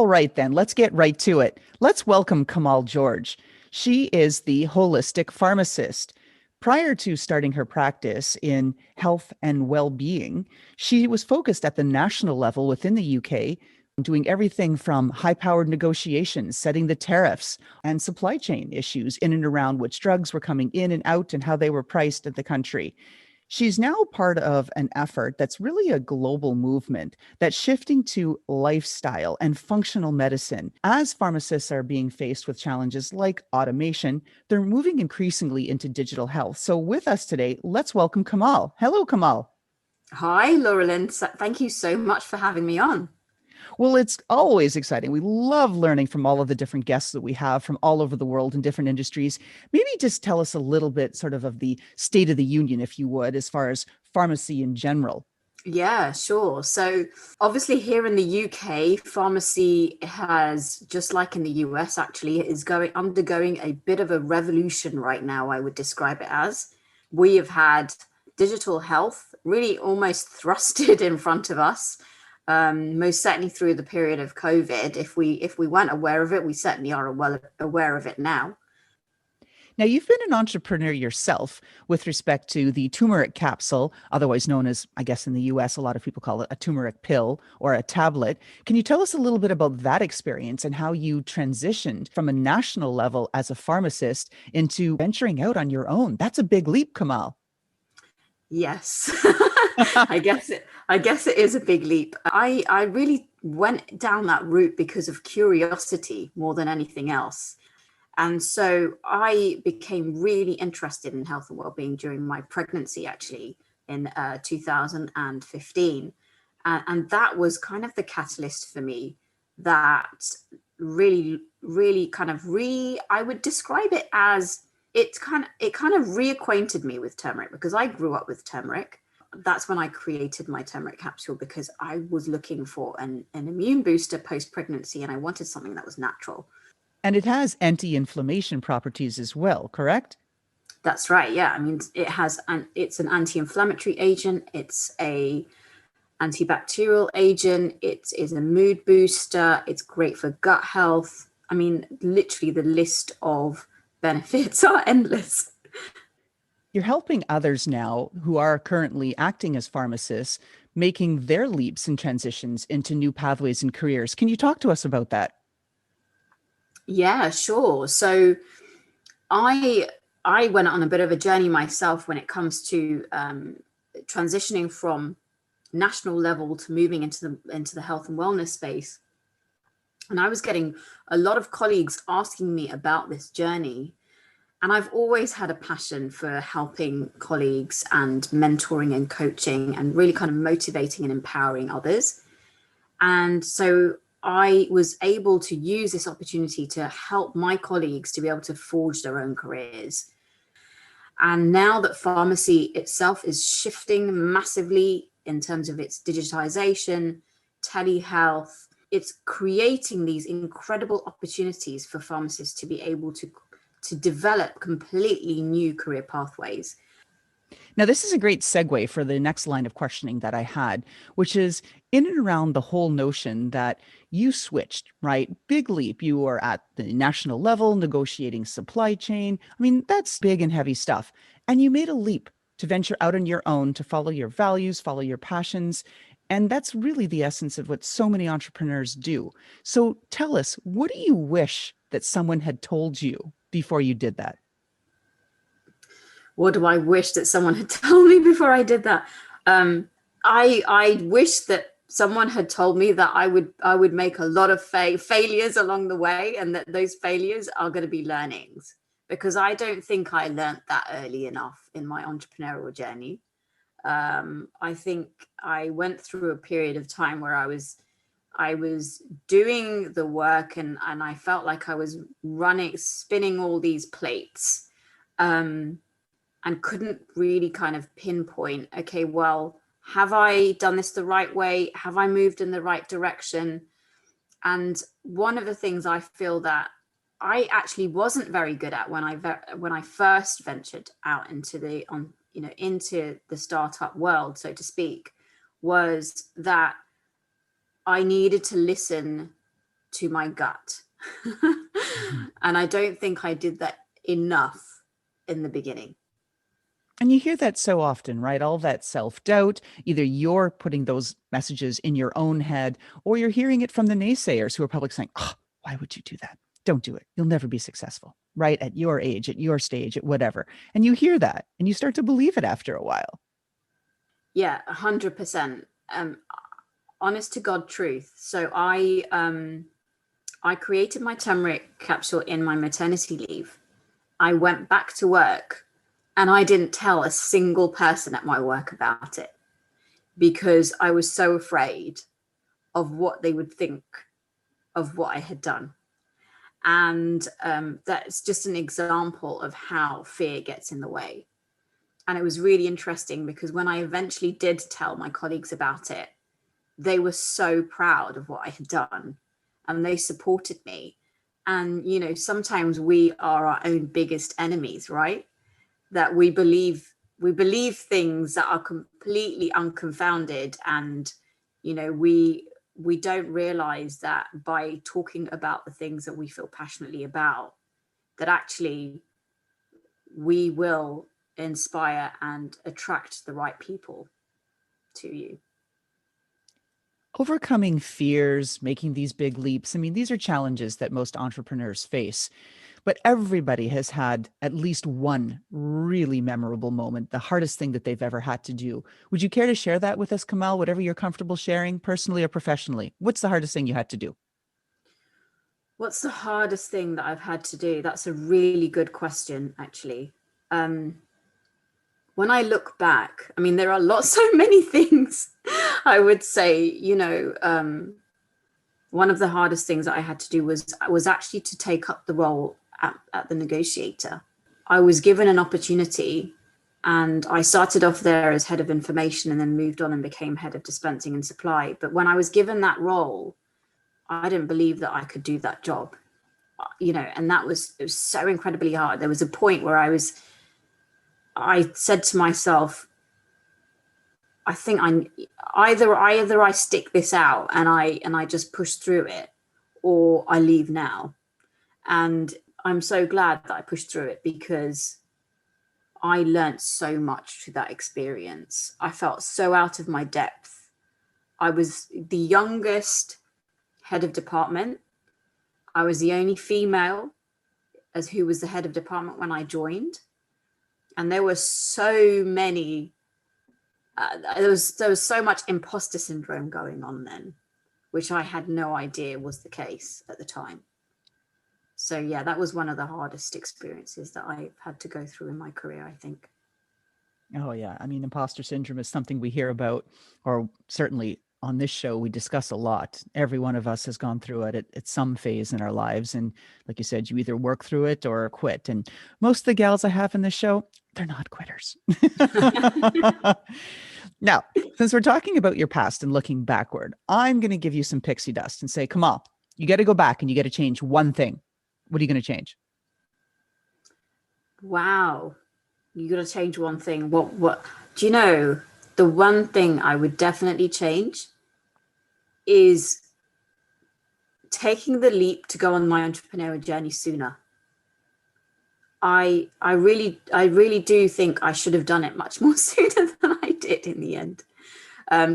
All right, then, let's get right to it. Let's welcome Komal George. She is the holistic pharmacist. Prior to starting her practice in health and well being, she was focused at the national level within the UK, doing everything from high powered negotiations, setting the tariffs, and supply chain issues in and around which drugs were coming in and out and how they were priced in the country. She's now part of an effort that's really a global movement that's shifting to lifestyle and functional medicine. As pharmacists are being faced with challenges like automation, they're moving increasingly into digital health. So, with us today, let's welcome Komal. Hello, Komal. Hi, Loralyn. Thank you so much for having me on. Well, it's always exciting. We love learning from all of the different guests that we have from all over the world in different industries. Maybe just tell us a little bit of the state of the union, if you would, as far as pharmacy in general. Yeah, sure. So, obviously, here in the UK, pharmacy has, just like in the US, actually, is undergoing a bit of a revolution right now, I would describe it as. We have had digital health really almost thrusted in front of us, most certainly through the period of COVID. If we weren't aware of it, we certainly are well aware of it now. Now, you've been an entrepreneur yourself with respect to the turmeric capsule, otherwise known as, I guess, in the US, a lot of people call it a turmeric pill or a tablet. Can you tell us a little bit about that experience and how you transitioned from a national level as a pharmacist into venturing out on your own? That's a big leap, Kamal. Yes. I guess it is a big leap. I really went down that route because of curiosity more than anything else. And so I became really interested in health and well-being during my pregnancy, actually, in 2015. And that was kind of the catalyst for me that really I would describe it as it kind of reacquainted me with turmeric because I grew up with turmeric. That's when I created my turmeric capsule because I was looking for an immune booster post-pregnancy and I wanted something that was natural. And it has anti-inflammation properties as well, correct? That's right. Yeah. I mean, it's an anti-inflammatory agent. It's a antibacterial agent. It is a mood booster. It's great for gut health. I mean, literally the list of benefits are endless. You're helping others now who are currently acting as pharmacists, making their leaps and transitions into new pathways and careers. Can you talk to us about that? Yeah, sure. So I I went on a bit of a journey myself when it comes to transitioning from national level to moving into the health and wellness space. And I was getting a lot of colleagues asking me about this journey. And I've always had a passion for helping colleagues and mentoring and coaching and really kind of motivating and empowering others. And so I was able to use this opportunity to help my colleagues to be able to forge their own careers. And now that pharmacy itself is shifting massively in terms of its digitization, telehealth, it's creating these incredible opportunities for pharmacists to be able to develop completely new career pathways. Now, this is a great segue for the next line of questioning that I had, which is in and around the whole notion that you switched, right? Big leap. You were at the national level negotiating supply chain. I mean, that's big and heavy stuff. And you made a leap to venture out on your own, to follow your values, follow your passions. And that's really the essence of what so many entrepreneurs do. So tell us, what do you wish that someone had told you before you did that? What do I wish that someone had told me before I did that? I wish that someone had told me that I would make a lot of failures along the way, and that those failures are going to be learnings. Because I don't think I learned that early enough in my entrepreneurial journey. I think I went through a period of time where I was doing the work, and I felt like I was spinning all these plates. And couldn't really kind of pinpoint, okay, well, have I done this the right way? Have I moved in the right direction? And one of the things I feel that I actually wasn't very good at when I first ventured out into the startup world, so to speak, was that I needed to listen to my gut. Mhm. And I don't think I did that enough in the beginning. And you hear that so often, right? All that self-doubt, either you're putting those messages in your own head or you're hearing it from the naysayers who are probably saying, oh, why would you do that? Don't do it. You'll never be successful, right? At your age, at your stage, at whatever. And you hear that and you start to believe it after a while. Yeah, 100%. Honest to God truth. So I created my turmeric capsule in my maternity leave. I went back to work and I didn't tell a single person at my work about it because I was so afraid of what they would think of what I had done. And that's just an example of how fear gets in the way. And it was really interesting because when I eventually did tell my colleagues about it, they were so proud of what I had done and they supported me. And, you know, sometimes we are our own biggest enemies, right? That we believe things that are completely unconfounded. And, you know, we don't realize that by talking about the things that we feel passionately about, that actually we will inspire and attract the right people to you. Overcoming fears, making these big leaps. I mean, these are challenges that most entrepreneurs face, but everybody has had at least one really memorable moment, the hardest thing that they've ever had to do. Would you care to share that with us, Komal, whatever you're comfortable sharing, personally or professionally? What's the hardest thing you had to do? What's the hardest thing that I've had to do? That's a really good question, actually. When I look back, I mean, there are so many things. I would say, you know, one of the hardest things that I had to do was actually to take up the role at the negotiator. I was given an opportunity and I started off there as head of information and then moved on and became head of dispensing and supply. But when I was given that role, I didn't believe that I could do that job, you know, and it was so incredibly hard. There was a point where I said to myself, I think either I stick this out and I just push through it, or I leave now. And I'm so glad that I pushed through it because I learned so much through that experience. I felt so out of my depth. I was the youngest head of department. I was the only female as who was the head of department when I joined. And there were so many there was so much imposter syndrome going on then, which I had no idea was the case at the time. So yeah, that was one of the hardest experiences that I've had to go through in my career, I think. Oh, yeah. I mean, imposter syndrome is something we hear about, or certainly on this show, we discuss a lot. Every one of us has gone through it at some phase in our lives. And like you said, you either work through it or quit. And most of the gals I have in this show, they're not quitters. Now, since we're talking about your past and looking backward, I'm going to give you some pixie dust and say, come on, you got to go back and you got to change one thing. What are you going to change? Wow. You got to change one thing. What do you know? The one thing I would definitely change is taking the leap to go on my entrepreneurial journey sooner. I really do think I should have done it much more sooner than I did in the end.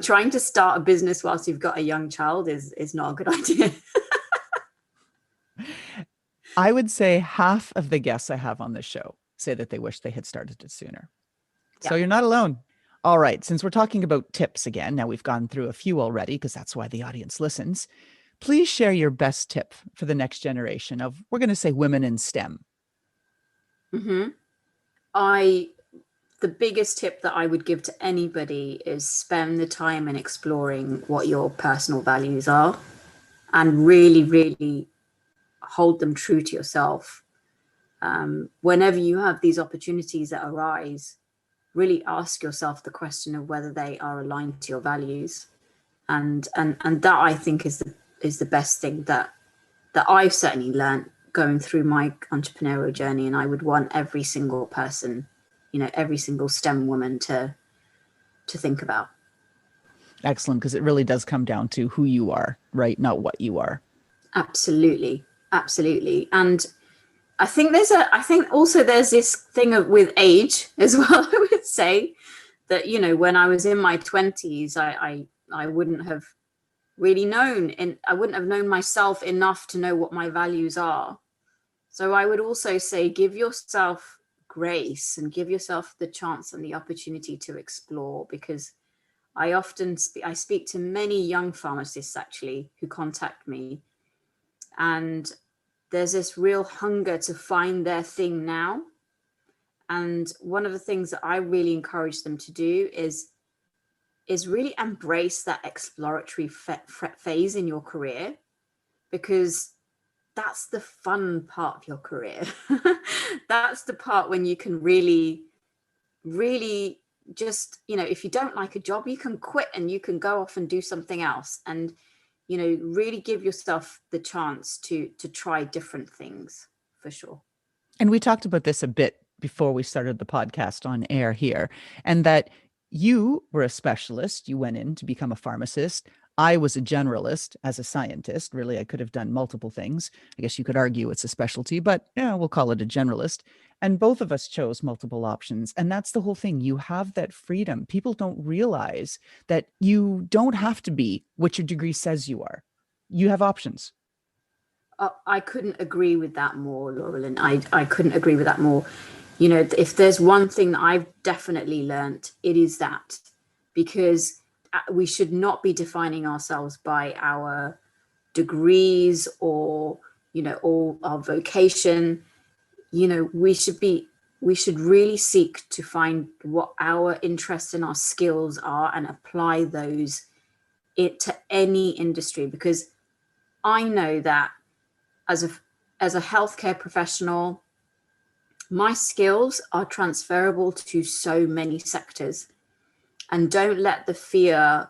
Trying to start a business whilst you've got a young child is not a good idea. I would say half of the guests I have on this show say that they wish they had started it sooner. Yeah. So you're not alone. All right. Since we're talking about tips again, now we've gone through a few already because that's why the audience listens. Please share your best tip for the next generation of, we're going to say, women in STEM. Mm-hmm. The biggest tip that I would give to anybody is spend the time in exploring what your personal values are and really, really hold them true to yourself. Whenever you have these opportunities that arise, really ask yourself the question of whether they are aligned to your values. And that, I think, is the best thing that I've certainly learned going through my entrepreneurial journey. And I would want every single person, you know, every single STEM woman to think about. Excellent, because it really does come down to who you are, right? Not what you are. Absolutely. Absolutely. And I think there's this thing with age as well. I would say that, when I was in my 20s, I wouldn't have really known, and I wouldn't have known myself enough to know what my values are. So I would also say, give yourself grace and give yourself the chance and the opportunity to explore, because I speak to many young pharmacists actually who contact me, and there's this real hunger to find their thing now. And one of the things that I really encourage them to do is really embrace that exploratory phase in your career, because that's the fun part of your career. That's the part when you can really, really just, if you don't like a job, you can quit and you can go off and do something else. And, really give yourself the chance to try different things, for sure. And we talked about this a bit before we started the podcast on air here, and that you were a specialist. You went in to become a pharmacist. I was a generalist as a scientist. Really, I could have done multiple things. I guess you could argue it's a specialty, but yeah, we'll call it a generalist. And both of us chose multiple options. And that's the whole thing. You have that freedom. People don't realize that you don't have to be what your degree says you are. You have options. I couldn't agree with that more, Loralyn. I couldn't agree with that more. If there's one thing that I've definitely learned, it is that, because we should not be defining ourselves by our degrees or, or our vocation. We should really seek to find what our interests and our skills are and apply those to any industry, because I know that as a healthcare professional, my skills are transferable to so many sectors. And don't let the fear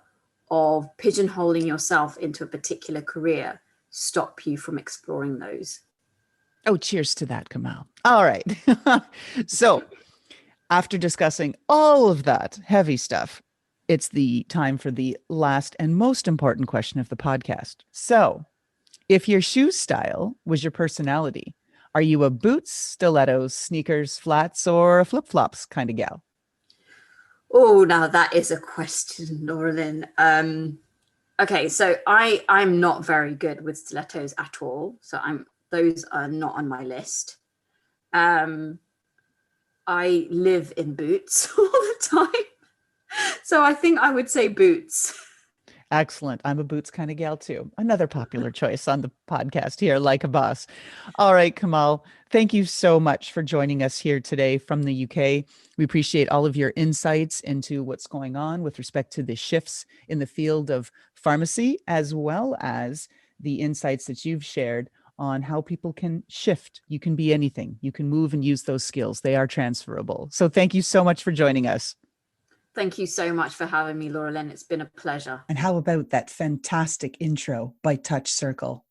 of pigeonholing yourself into a particular career stop you from exploring those. Oh, cheers to that, Komal. All right. So after discussing all of that heavy stuff, it's the time for the last and most important question of the podcast. So if your shoe style was your personality, are you a boots, stilettos, sneakers, flats, or a flip-flops kind of gal? Oh, now that is a question, Loralyn. Okay, so I'm not very good with stilettos at all. So those are not on my list. I live in boots all the time. So I think I would say boots. Excellent. I'm a boots kind of gal too. Another popular choice on the podcast here, like a boss. All right, Komal, thank you so much for joining us here today from the UK. We appreciate all of your insights into what's going on with respect to the shifts in the field of pharmacy, as well as the insights that you've shared on how people can shift. You can be anything. You can move and use those skills. They are transferable. So thank you so much for joining us. Thank you so much for having me, Loralyn. It's been a pleasure. And how about that fantastic intro by Touch Circle?